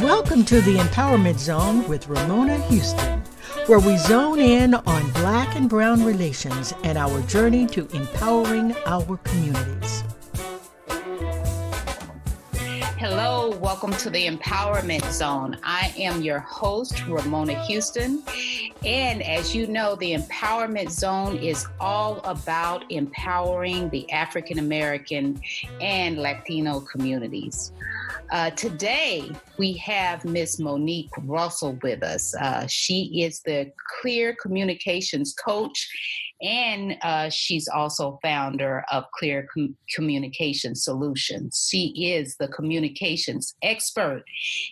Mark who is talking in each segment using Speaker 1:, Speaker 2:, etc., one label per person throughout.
Speaker 1: Welcome to the Empowerment Zone with Ramona Houston, where we zone in on Black and Brown relations and our journey to empowering our communities.
Speaker 2: Hello, welcome to the Empowerment Zone. I am your host, Ramona Houston. And as you know, the Empowerment Zone is all about empowering the African American and Latino communities. Today, we have Miss Monique Russell with us. She is the Clear Communications Coach, and she's also founder of Clear Communication Solutions. She is the communications expert.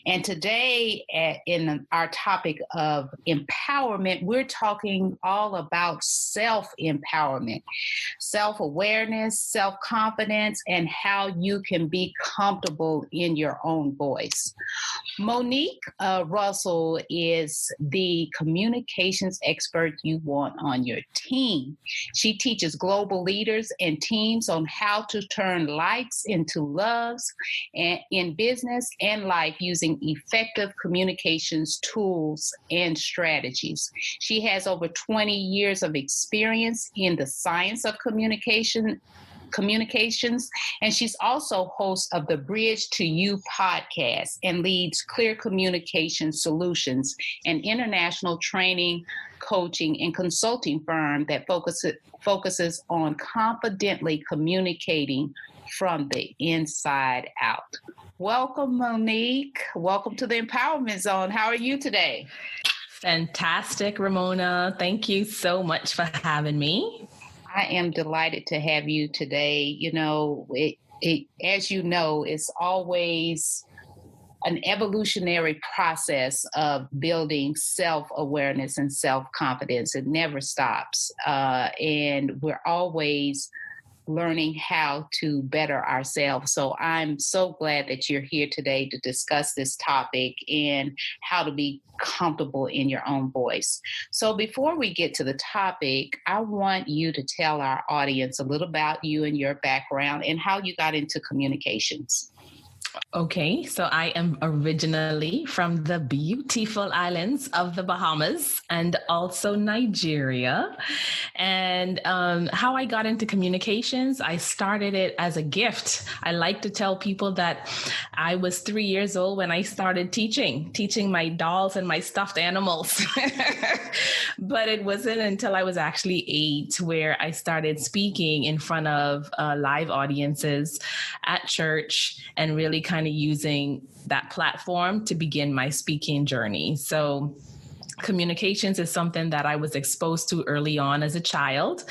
Speaker 2: And today, in our topic of empowerment, we're talking all about self-empowerment, self-awareness, self-confidence, and how you can be comfortable in your own voice. Monique Russell is the communications expert you want on your team. She teaches global leaders and teams on how to turn likes into loves and in business and life using effective communications tools and strategies. She has over 20 years of experience in the science of communications, and she's also host of the Bridge to You podcast and leads Clear Communication Solutions, an international training, coaching, and consulting firm that focuses on confidently communicating from the inside out. Welcome, Monique. Welcome to the Empowerment Zone. How are you today?
Speaker 3: Fantastic, Ramona. Thank you so much for having me.
Speaker 2: I am delighted to have you today. You know, as you know, it's always an evolutionary process of building self-awareness and self-confidence. It never stops. And we're always learning how to better ourselves. So I'm so glad that you're here today to discuss this topic and how to be comfortable in your own voice. So before we get to the topic, I want you to tell our audience a little about you and your background and how you got into communications.
Speaker 3: Okay, so I am originally from the beautiful islands of the Bahamas and also Nigeria. And how I got into communications, I started it as a gift. I like to tell people that I was 3 years old when I started teaching my dolls and my stuffed animals. But it wasn't until I was actually 8 where I started speaking in front of live audiences at church and really kind of using that platform to begin my speaking journey. So communications is something that I was exposed to early on as a child.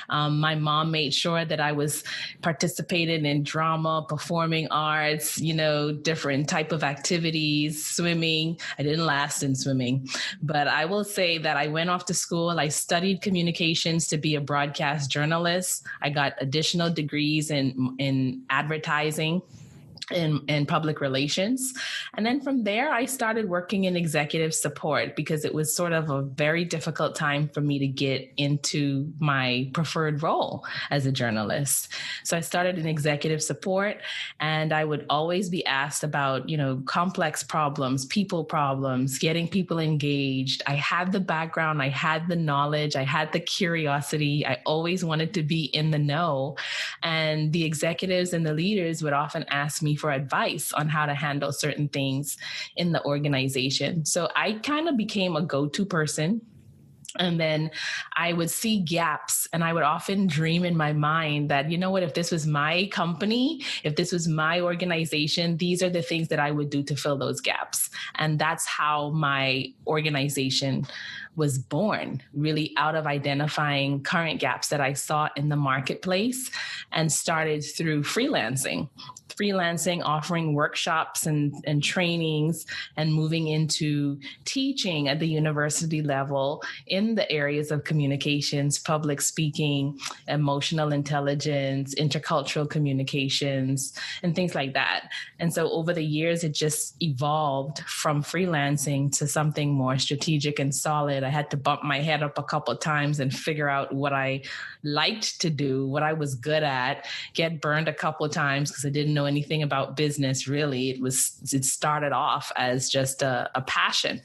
Speaker 3: My mom made sure that I was participating in drama, performing arts, different type of activities, swimming. I didn't last in swimming, but I will say that I went off to school. I studied communications to be a broadcast journalist. I got additional degrees in advertising in public relations. And then from there, I started working in executive support because it was sort of a very difficult time for me to get into my preferred role as a journalist. So I started in executive support, and I would always be asked about, complex problems, people problems, getting people engaged. I had the background, I had the knowledge, I had the curiosity. I always wanted to be in the know. And the executives and the leaders would often ask me for advice on how to handle certain things in the organization. So I kind of became a go-to person. And then I would see gaps, and I would often dream in my mind that, if this was my company, if this was my organization, these are the things that I would do to fill those gaps. And that's how my organization was born, really out of identifying current gaps that I saw in the marketplace, and started through freelancing, offering workshops and trainings, and moving into teaching at the university level in the areas of communications, public speaking, emotional intelligence, intercultural communications, and things like that. And so over the years, it just evolved from freelancing to something more strategic and solid solid. I had to bump my head up a couple of times and figure out what I liked to do, what I was good at, get burned a couple of times because I didn't know anything about business. Really, it started off as just a passion.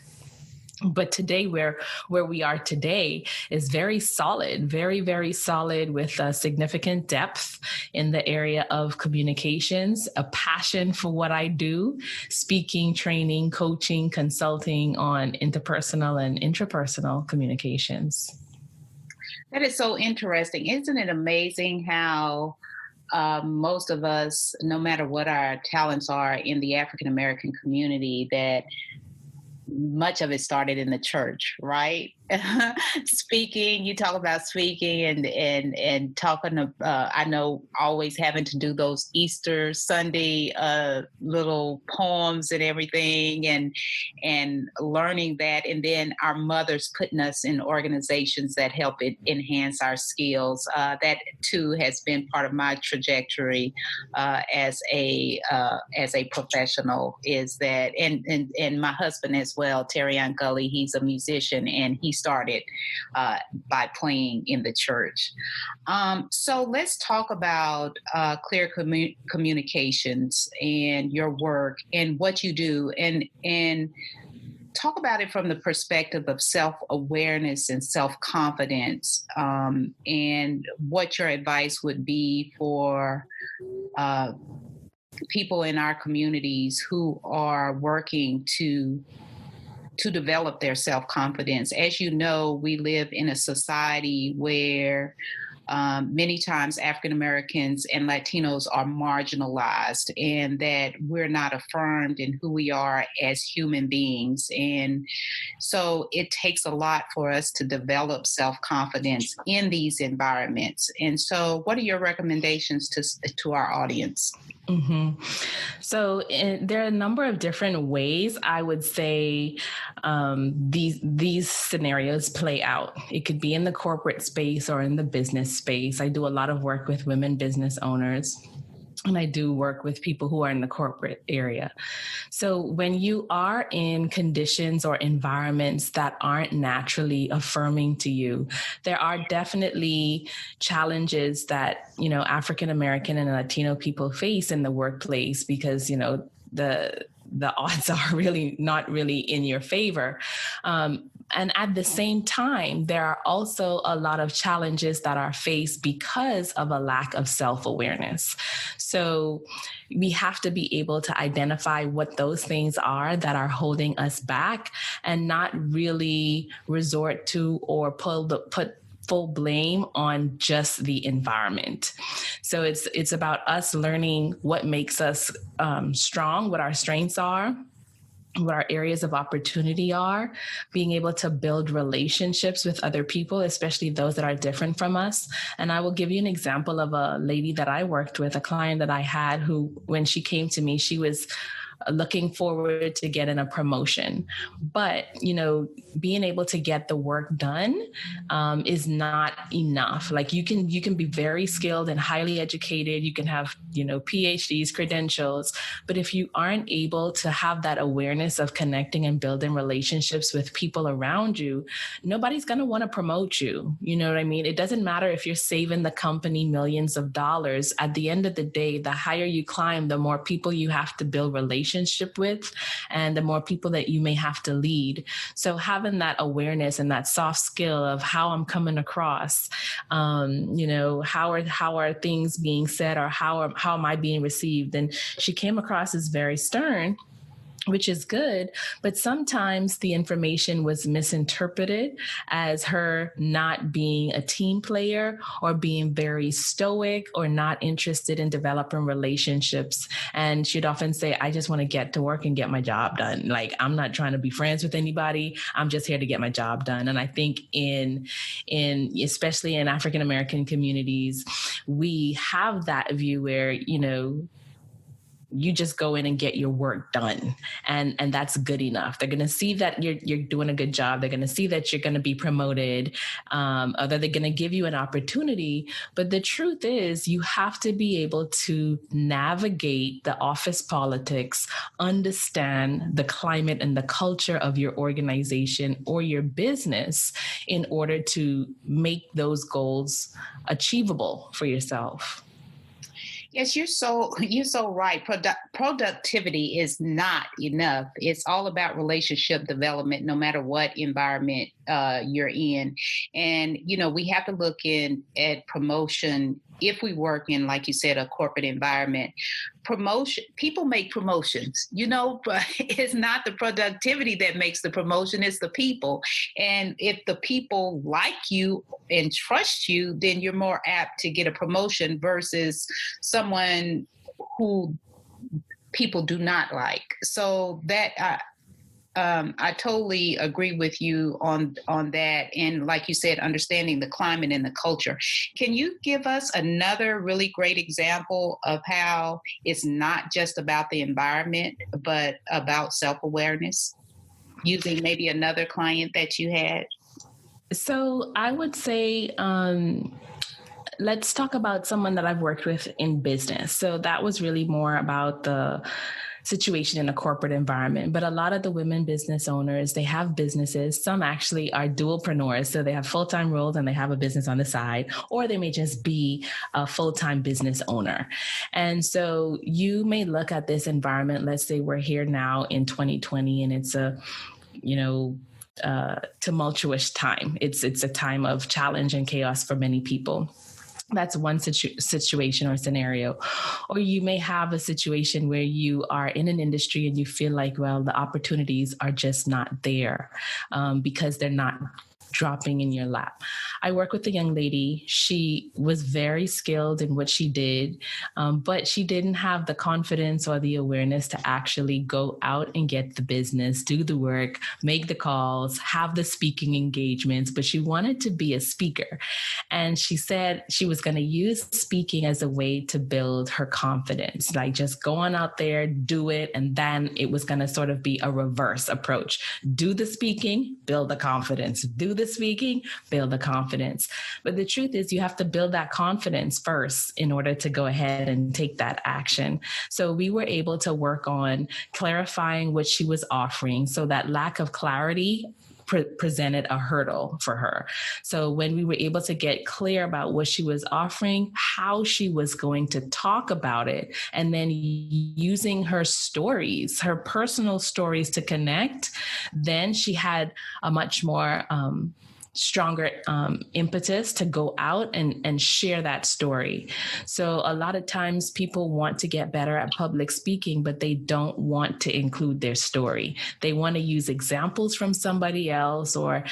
Speaker 3: But today, where we are today is very solid, very, very solid, with a significant depth in the area of communications, a passion for what I do, speaking, training, coaching, consulting on interpersonal and intrapersonal communications.
Speaker 2: That is so interesting. Isn't it amazing how most of us, no matter what our talents are in the African American community, that much of it started in the church, right? Speaking, you talk about speaking and talking. I know always having to do those Easter Sunday little poems and everything, and learning that, and then our mothers putting us in organizations that help enhance our skills. That too has been part of my trajectory as a professional. Is that and my husband as well, Terry Gully. He's a musician, and he started by playing in the church. So let's talk about clear communications and your work and what you do, and talk about it from the perspective of self-awareness and self-confidence, and what your advice would be for people in our communities who are working to develop their self-confidence. As you know, we live in a society where many times African Americans and Latinos are marginalized, and that we're not affirmed in who we are as human beings. And so it takes a lot for us to develop self-confidence in these environments. And so what are your recommendations to our audience?
Speaker 3: Mm-hmm. So there are a number of different ways I would say these scenarios play out. It could be in the corporate space or in the business space. I do a lot of work with women business owners, and I do work with people who are in the corporate area. So when you are in conditions or environments that aren't naturally affirming to you, there are definitely challenges that, African American and Latino people face in the workplace, because, the odds are really not really in your favor. And at the same time, there are also a lot of challenges that are faced because of a lack of self-awareness. So we have to be able to identify what those things are that are holding us back, and not really resort to or put full blame on just the environment. So it's about us learning what makes us strong, what our strengths are, what our areas of opportunity are, being able to build relationships with other people, especially those that are different from us. And I will give you an example of a lady that I worked with, a client that I had, who, when she came to me, she was looking forward to getting a promotion. But, being able to get the work done is not enough. Like you can be very skilled and highly educated. You can have, PhDs, credentials. But if you aren't able to have that awareness of connecting and building relationships with people around you, nobody's going to want to promote you. You know what I mean? It doesn't matter if you're saving the company millions of dollars. At the end of the day, the higher you climb, the more people you have to build relationship with, and the more people that you may have to lead. So having that awareness and that soft skill of how I'm coming across, how are things being said, or how am I being received? And she came across as very stern, which is good. But sometimes the information was misinterpreted as her not being a team player, or being very stoic, or not interested in developing relationships. And she'd often say, I just want to get to work and get my job done. Like, I'm not trying to be friends with anybody. I'm just here to get my job done. And I think in especially in African American communities, we have that view where, you just go in and get your work done. And that's good enough. They're going to see that you're doing a good job. They're going to see that you're going to be promoted, or that they're going to give you an opportunity. But the truth is, you have to be able to navigate the office politics, understand the climate and the culture of your organization or your business in order to make those goals achievable for yourself.
Speaker 2: Yes, you're so right. Productivity is not enough. It's all about relationship development, no matter what environment you're in. And we have to look at promotion if we work in, like you said, a corporate environment. Promotion, people make promotions, but it's not the productivity that makes the promotion, it's the people. And if the people like you and trust you, then you're more apt to get a promotion versus someone who people do not like. So that I totally agree with you on that. And like you said, understanding the climate and the culture. Can you give us another really great example of how it's not just about the environment, but about self-awareness, using maybe another client that you had?
Speaker 3: So I would say, let's talk about someone that I've worked with in business. So that was really more about the situation in a corporate environment. But a lot of the women business owners, they have businesses. Some actually are dualpreneurs. So they have full-time roles and they have a business on the side, or they may just be a full-time business owner. And so you may look at this environment. Let's say we're here now in 2020 and it's a, tumultuous time. It's a time of challenge and chaos for many people. That's one situation or scenario. Or you may have a situation where you are in an industry and you feel like, well, the opportunities are just not there because they're not dropping in your lap. I work with a young lady. She was very skilled in what she did, but she didn't have the confidence or the awareness to actually go out and get the business, do the work, make the calls, have the speaking engagements, but she wanted to be a speaker. And she said she was going to use speaking as a way to build her confidence, like just go on out there, do it. And then it was going to sort of be a reverse approach. Do the speaking, build the confidence. Do the speaking, build the confidence. But the truth is you have to build that confidence first in order to go ahead and take that action. So we were able to work on clarifying what she was offering. So that lack of clarity presented a hurdle for her. So when we were able to get clear about what she was offering, how she was going to talk about it, and then using her stories, her personal stories to connect, then she had a much more stronger impetus to go out and share that story. So a lot of times people want to get better at public speaking, but they don't want to include their story. They want to use examples from somebody else or,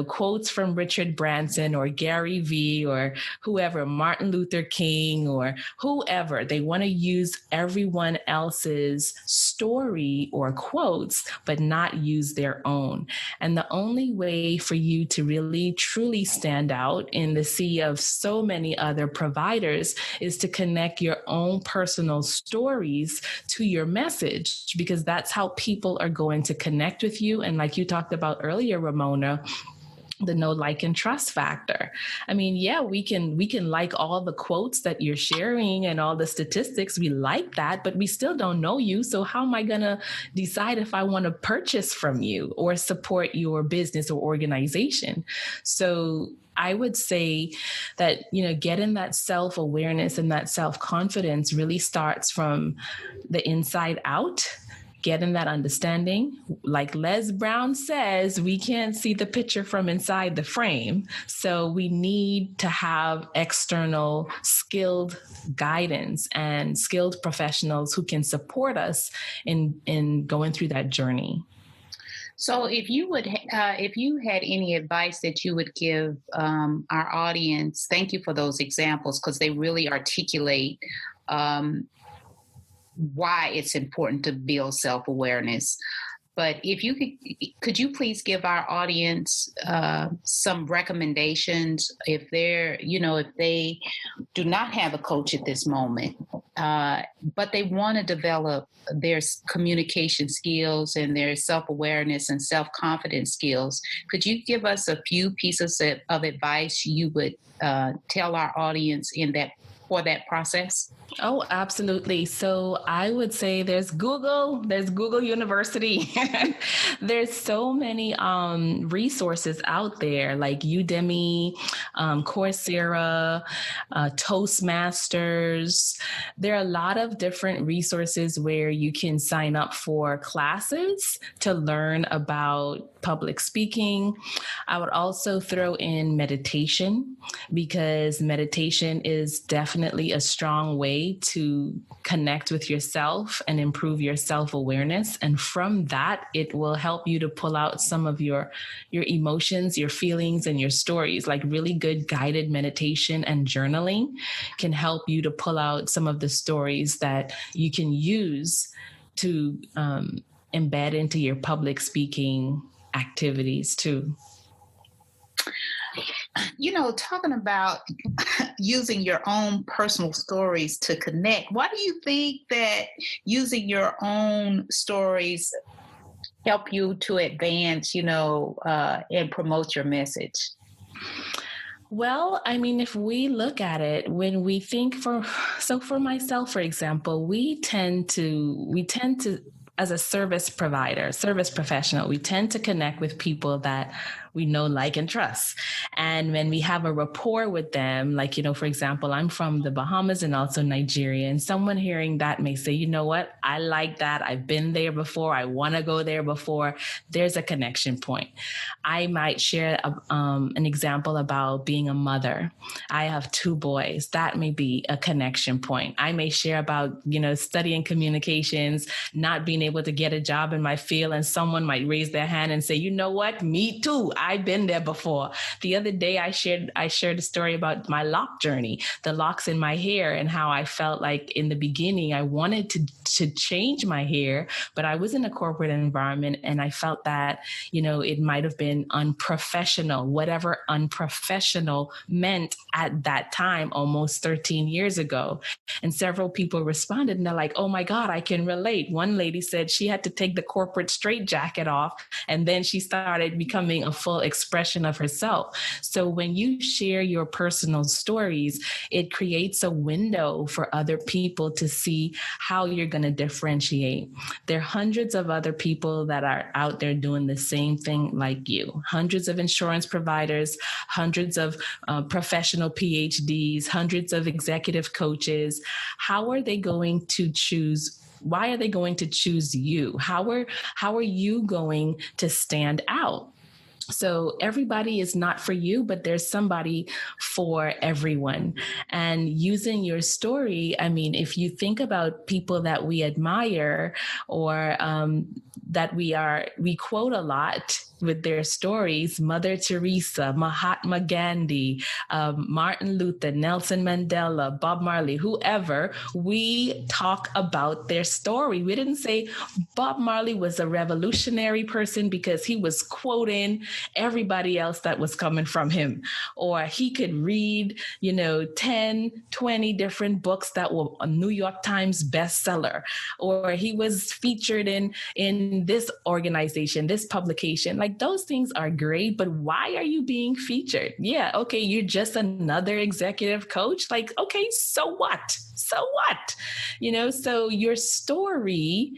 Speaker 3: quotes from Richard Branson or Gary Vee or whoever, Martin Luther King or whoever. They want to use everyone else's story or quotes, but not use their own. And the only way for you to really truly stand out in the sea of so many other providers is to connect your own personal stories to your message, because that's how people are going to connect with you. And like you talked about earlier, Ramona, the know, like, and trust factor. I mean, yeah, we can like all the quotes that you're sharing and all the statistics. We like that, but we still don't know you. So how am I going to decide if I want to purchase from you or support your business or organization? So I would say that, getting that self-awareness and that self-confidence really starts from the inside out. Getting that understanding. Like Les Brown says, we can't see the picture from inside the frame. So we need to have external skilled guidance and skilled professionals who can support us in going through that journey.
Speaker 2: So if you had any advice that you would give our audience, thank you for those examples, because they really articulate why it's important to build self-awareness. But if you could you please give our audience some recommendations if if they do not have a coach at this moment, but they want to develop their communication skills and their self-awareness and self-confidence skills. Could you give us a few pieces of advice you would tell our audience for that process?
Speaker 3: Oh, absolutely. So I would say there's Google University. There's so many resources out there like Udemy, Coursera, Toastmasters. There are a lot of different resources where you can sign up for classes to learn about public speaking. I would also throw in meditation, because meditation is definitely a strong way to connect with yourself and improve your self-awareness. And from that, it will help you to pull out some of your emotions, your feelings, and your stories. Like really good guided meditation and journaling can help you to pull out some of the stories that you can use to embed into your public speaking activities too.
Speaker 2: Talking about using your own personal stories to connect, why do you think that using your own stories help you to advance, and promote your message?
Speaker 3: Well, I mean, if we look at it, when we think for myself, for example, we tend to, as a service provider, service professional, we tend to connect with people that we know, like, and trust. And when we have a rapport with them, like, for example, I'm from the Bahamas and also Nigeria, and someone hearing that may say, you know what, I like that. I've been there before. I want to go there before. There's a connection point. I might share an example about being a mother. I have 2 boys. That may be a connection point. I may share about, studying communications, not being able to get a job in my field, and someone might raise their hand and say, you know what, me too. I've been there before. The other day, I shared a story about my lock journey, the locks in my hair, and how I felt like in the beginning, I wanted to change my hair, but I was in a corporate environment and I felt that, it might have been unprofessional, whatever unprofessional meant at that time, almost 13 years ago. And several people responded and they're like, oh my God, I can relate. One lady said she had to take the corporate straitjacket off, and then she started becoming a full expression of herself. So when you share your personal stories, it creates a window for other people to see how you're going to differentiate. There are hundreds of other people that are out there doing the same thing like you. Hundreds of insurance providers, hundreds of professional PhDs, hundreds of executive coaches. How are they going to choose? Why are they going to choose you? How are you going to stand out? So everybody is not for you, but there's somebody for everyone. And using your story, I mean, if you think about people that we admire or that we quote a lot with their stories, Mother Teresa, Mahatma Gandhi, Martin Luther, Nelson Mandela, Bob Marley, whoever, we talk about their story. We didn't say Bob Marley was a revolutionary person because he was quoting everybody else that was coming from him, or he could read, 10, 20 different books that were a New York Times bestseller, or he was featured in this organization, this publication. Like, those things are great, but why are you being featured? Yeah, okay, you're just another executive coach. Like, okay, so what? So what? So your story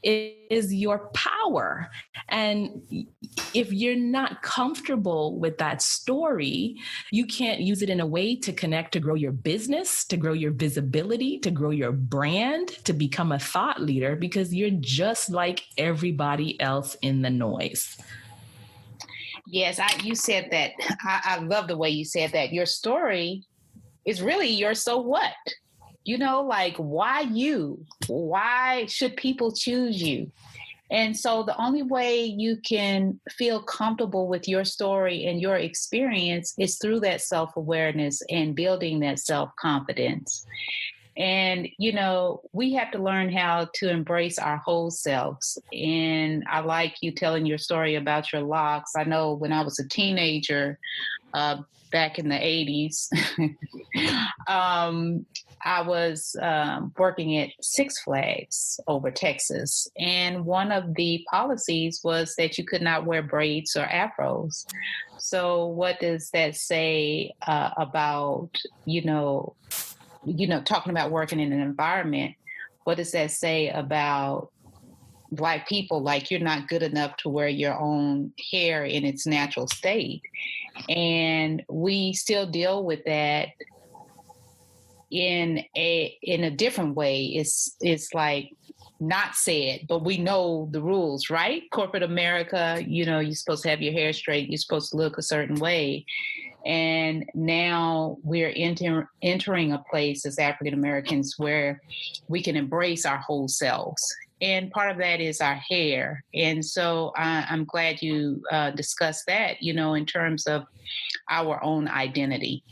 Speaker 3: is your power. And if you're not comfortable with that story, you can't use it in a way to connect, to grow your business, to grow your visibility, to grow your brand, to become a thought leader, because you're just like everybody else in the noise.
Speaker 2: Yes, you said that. I love the way you said that. Your story is really your so what? Like, why you? Why should people choose you? And so the only way you can feel comfortable with your story and your experience is through that self-awareness and building that self-confidence. And, we have to learn how to embrace our whole selves. And I like you telling your story about your locks. I know when I was a teenager, back in the 80s, I was working at Six Flags over Texas. And one of the policies was that you could not wear braids or afros. So, what does that say about, talking about working in an environment? What does that say about Black people? Like, you're not good enough to wear your own hair in its natural state. And we still deal with that in a different way. It's like not said, but we know the rules, right? Corporate America, you're supposed to have your hair straight, you're supposed to look a certain way. And now we're entering a place as African Americans where we can embrace our whole selves. And part of that is our hair. And so I'm glad you discussed that, in terms of our own identity.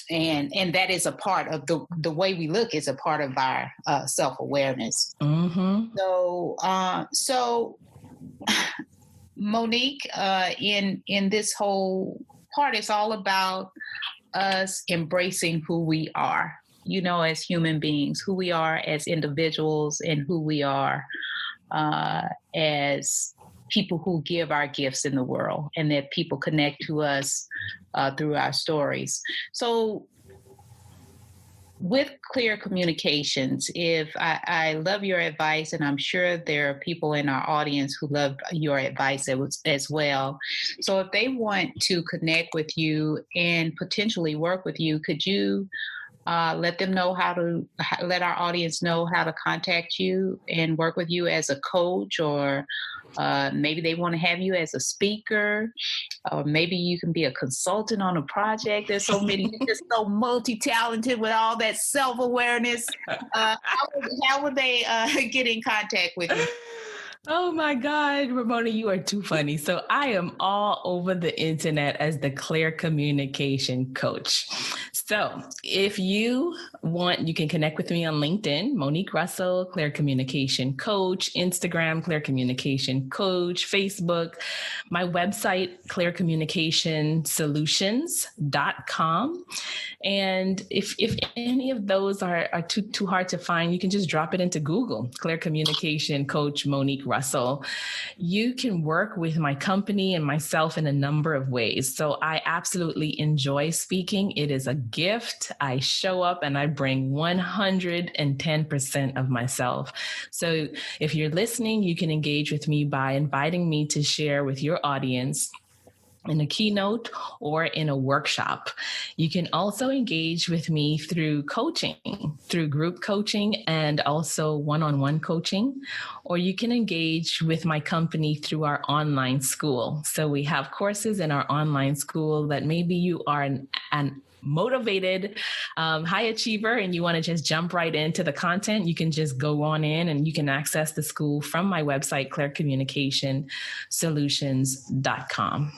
Speaker 2: And that is a part of the way we look is a part of our self-awareness.
Speaker 3: Mm-hmm.
Speaker 2: So Monique, in this whole part, it's all about us embracing who we are, as human beings, who we are as individuals, and who we are as people who give our gifts in the world, and that people connect to us through our stories. So with clear communications, if I love your advice, and I'm sure there are people in our audience who love your advice as well. So if they want to connect with you and potentially work with you, could you let them know let our audience know how to contact you and work with you as a coach, or maybe they want to have you as a speaker, or maybe you can be a consultant on a project. There's so many, you're just so multi-talented with all that self-awareness. How would they get in contact with you?
Speaker 3: Oh my God, Ramona, you are too funny. So I am all over the internet as the Clear Communication Coach. So if you want, you can connect with me on LinkedIn, Monique Russell, Clear Communication Coach, Instagram, Clear Communication Coach, Facebook, my website, clearcommunicationsolutions.com. And if any of those are too hard to find, you can just drop it into Google, Clear Communication Coach Monique Russell. You can work with my company and myself in a number of ways. So I absolutely enjoy speaking. It is a gift. I show up and I bring 110% of myself. So if you're listening, you can engage with me by inviting me to share with your audience in a keynote or in a workshop. You can also engage with me through coaching, through group coaching and also one-on-one coaching, or you can engage with my company through our online school. So we have courses in our online school that maybe you are an motivated high achiever and you want to just jump right into the content, you can just go on in and you can access the school from my website, clearcommunicationsolutions.com.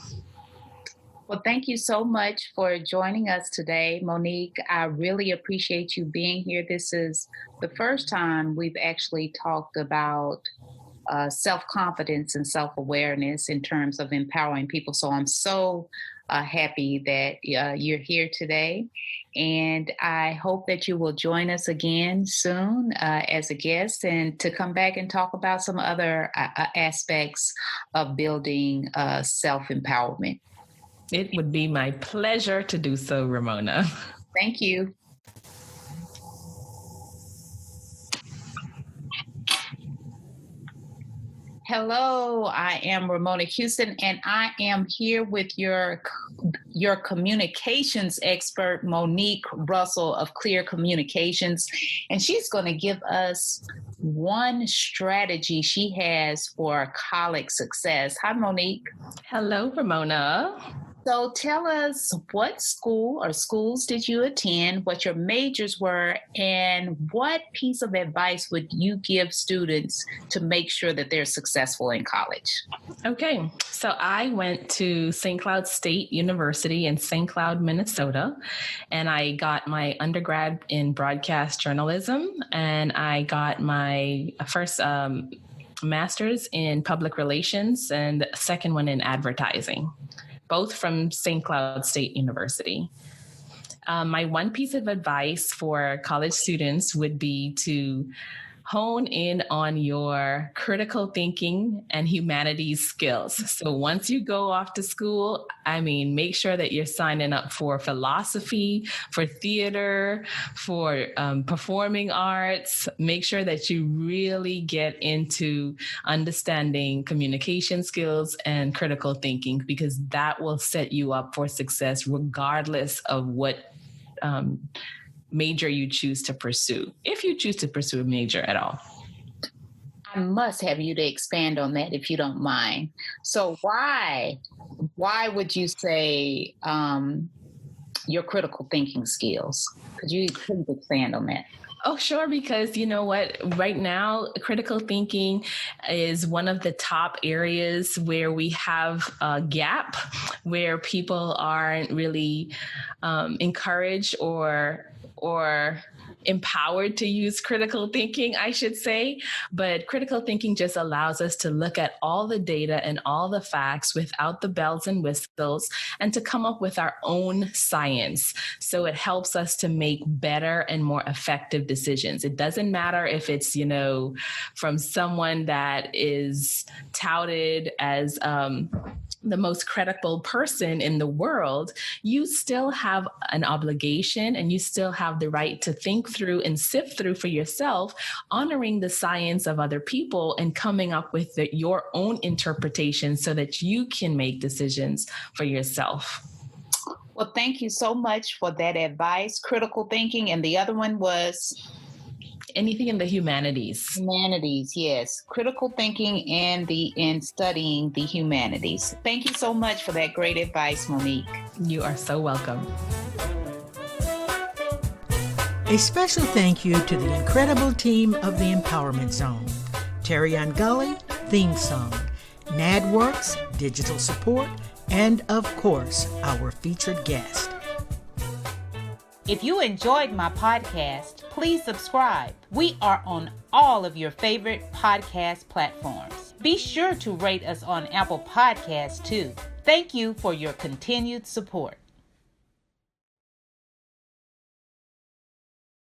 Speaker 2: Well, thank you so much for joining us today, Monique. I really appreciate you being here. This is the first time we've actually talked about self-confidence and self-awareness in terms of empowering people. So I'm so happy that you're here today. And I hope that you will join us again soon as a guest and to come back and talk about some other aspects of building self-empowerment.
Speaker 3: It would be my pleasure to do so, Ramona.
Speaker 2: Thank you. Hello, I am Ramona Houston, and I am here with your communications expert, Monique Russell of Clear Communications, and she's going to give us one strategy she has for colleague success. Hi, Monique.
Speaker 3: Hello, Ramona.
Speaker 2: So tell us, what school or schools did you attend, what your majors were, and what piece of advice would you give students to make sure that they're successful in college?
Speaker 3: Okay, so I went to St. Cloud State University in St. Cloud, Minnesota, and I got my undergrad in broadcast journalism, and I got my first master's in public relations and second one in advertising, both from St. Cloud State University. My one piece of advice for college students would be to hone in on your critical thinking and humanities skills. So once you go off to school, make sure that you're signing up for philosophy, for theater, for performing arts. Make sure that you really get into understanding communication skills and critical thinking, because that will set you up for success regardless of what major you choose to pursue, if you choose to pursue a major at all.
Speaker 2: I must have you to expand on that if you don't mind. So why would you say your critical thinking skills? Could you please expand on that?
Speaker 3: Oh, sure. Because you know what? Right now, critical thinking is one of the top areas where we have a gap, where people aren't really encouraged or empowered to use critical thinking, I should say. But critical thinking just allows us to look at all the data and all the facts without the bells and whistles, and to come up with our own science. So it helps us to make better and more effective decisions. It doesn't matter if it's, from someone that is touted as the most credible person in the world. You still have an obligation, and you still have the right to think through and sift through for yourself, honoring the science of other people and coming up with your own interpretation so that you can make decisions for yourself.
Speaker 2: Well, thank you so much for that advice. Critical thinking, and the other one was?
Speaker 3: Anything in the humanities.
Speaker 2: Humanities, yes. Critical thinking and studying the humanities. Thank you so much for that great advice, Monique.
Speaker 3: You are so welcome.
Speaker 1: A special thank you to the incredible team of the Empowerment Zone. Terry Gully, theme song. NADWorks, digital support, and of course, our featured guest.
Speaker 4: If you enjoyed my podcast, please subscribe. We are on all of your favorite podcast platforms. Be sure to rate us on Apple Podcasts too. Thank you for your continued support.